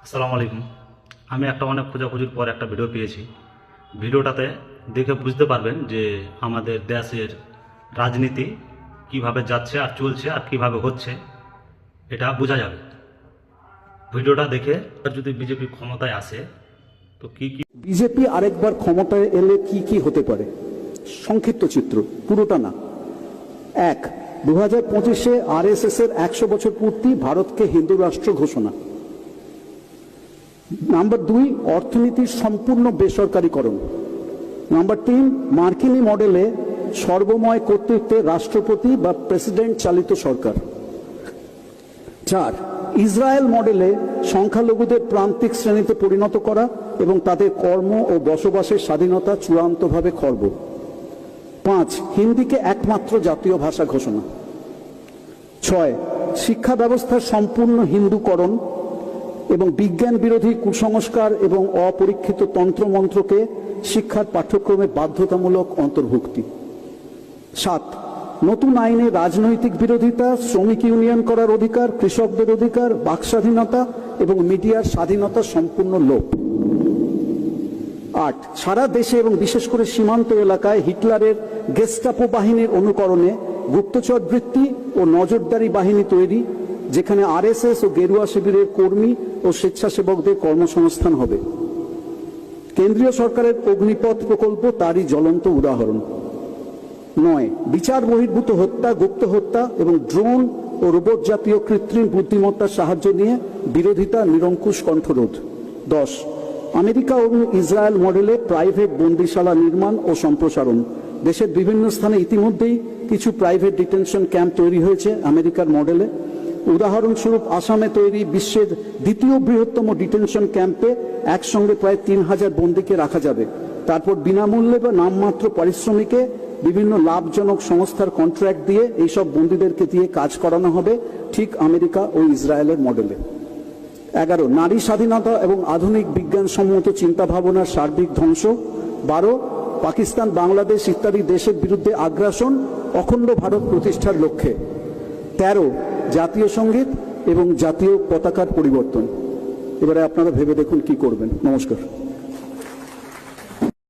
আসসালামু আলাইকুম। আমি একটা অনেক খোঁজাখুঁজির পর একটা ভিডিও পেয়েছি। ভিডিওটাতে দেখে বুঝতে পারবেন যে আমাদের দেশের রাজনীতি কিভাবে যাচ্ছে আর চলছে আর কিভাবে হচ্ছে, এটা বোঝা যাবে। ভিডিওটা দেখে যদি বিজেপি ক্ষমতায় আসে তো কি কি। বিজেপি আরেকবার ক্ষমতায় এলে কি কি হতে পারে, সংক্ষিপ্ত চিত্র, পুরোটা না। 1, 2025-এ RSS এর 100 বছর পূর্তি, ভারতকে হিন্দু রাষ্ট্র ঘোষণা। নাম্বার 2, অর্থনীতির সম্পূর্ণ বেসরকারীকরণ। নাম্বার 3, মার্কিনী মডেলে সর্বময় কর্তৃত্বে রাষ্ট্রপতি বা প্রেসিডেন্ট চালিত সরকার। 4, ইসরায়েল মডেলে সংখ্যালঘুদের প্রান্তিক শ্রেণীতে পরিণত করা এবং তাদের কর্ম ও বসবাসের স্বাধীনতা চূড়ান্তভাবে খর্ব। 5, হিন্দিকে একমাত্র জাতীয় ভাষা ঘোষণা। 6, শিক্ষা ব্যবস্থার সম্পূর্ণ হিন্দুকরণ এবং বিজ্ঞান বিরোধী কুসংস্কার এবং অপরীক্ষিত তন্ত্রমন্ত্রকে শিক্ষার পাঠ্যক্রমে বাধ্যতামূলক অন্তর্ভুক্তি। 7, নতুন আইনে রাজনৈতিক বিরোধিতা, শ্রমিক ইউনিয়ন করার অধিকার, কৃষকদের অধিকার, বাক স্বাধীনতা এবং মিডিয়ার স্বাধীনতা সম্পূর্ণ লোপ। 8, সারা দেশে এবং বিশেষ করে সীমান্ত এলাকায় হিটলারের গেস্টাপো বাহিনীর অনুকরণে গুপ্তচর বৃত্তি ও নজরদারি বাহিনী তৈরি, যেখানে RSS ও গেরুয়া শিবিরের কর্মী ও স্বেচ্ছাসেবকদের কর্মসংস্থান হবে। কেন্দ্রীয় সরকারের অগ্নিপথ প্রকল্প তারই জ্বলন্ত উদাহরণ। 9, বিচার বহির্ভূত হত্যা, গুপ্ত হত্যা এবং ড্রোন ও রোবট জাতীয় কৃত্রিম বুদ্ধিমত্তার সাহায্য নিয়ে বিরোধিতা নিরঙ্কুশ কণ্ঠরোধ। 10, আমেরিকা এবং ইসরায়েল মডেলে প্রাইভেট বন্দিশালা নির্মাণ ও সম্প্রসারণ। দেশের বিভিন্ন স্থানে ইতিমধ্যেই কিছু প্রাইভেট ডিটেনশন ক্যাম্প তৈরি হয়েছে আমেরিকার মডেলে। উদাহরণস্বরূপ আসামে তৈরি বিশ্বের দ্বিতীয় বৃহত্তম ডিটেনশন ক্যাম্পে একসঙ্গে প্রায় 3000 বন্দীকে রাখা যাবে। তারপর বিনামূল্যে বা নামমাত্র পারিশ্রমিকে বিভিন্ন লাভজনক সংস্থার কন্ট্রাক্ট দিয়ে এইসব বন্দীদেরকে দিয়ে কাজ করানো হবে, ঠিক আমেরিকা ও ইসরায়েলের মডেলে। 11, নারী স্বাধীনতা এবং আধুনিক বিজ্ঞানসম্মত চিন্তাভাবনার সার্বিক ধ্বংস। 12, পাকিস্তান, বাংলাদেশ ইত্যাদি দেশের বিরুদ্ধে আগ্রাসন, অখণ্ড ভারত প্রতিষ্ঠার লক্ষ্যে। 13, জাতীয় সঙ্গীত এবং জাতীয় পতাকার পরিবর্তন। এবারে আপনারা ভেবে দেখুন কি করবেন। নমস্কার।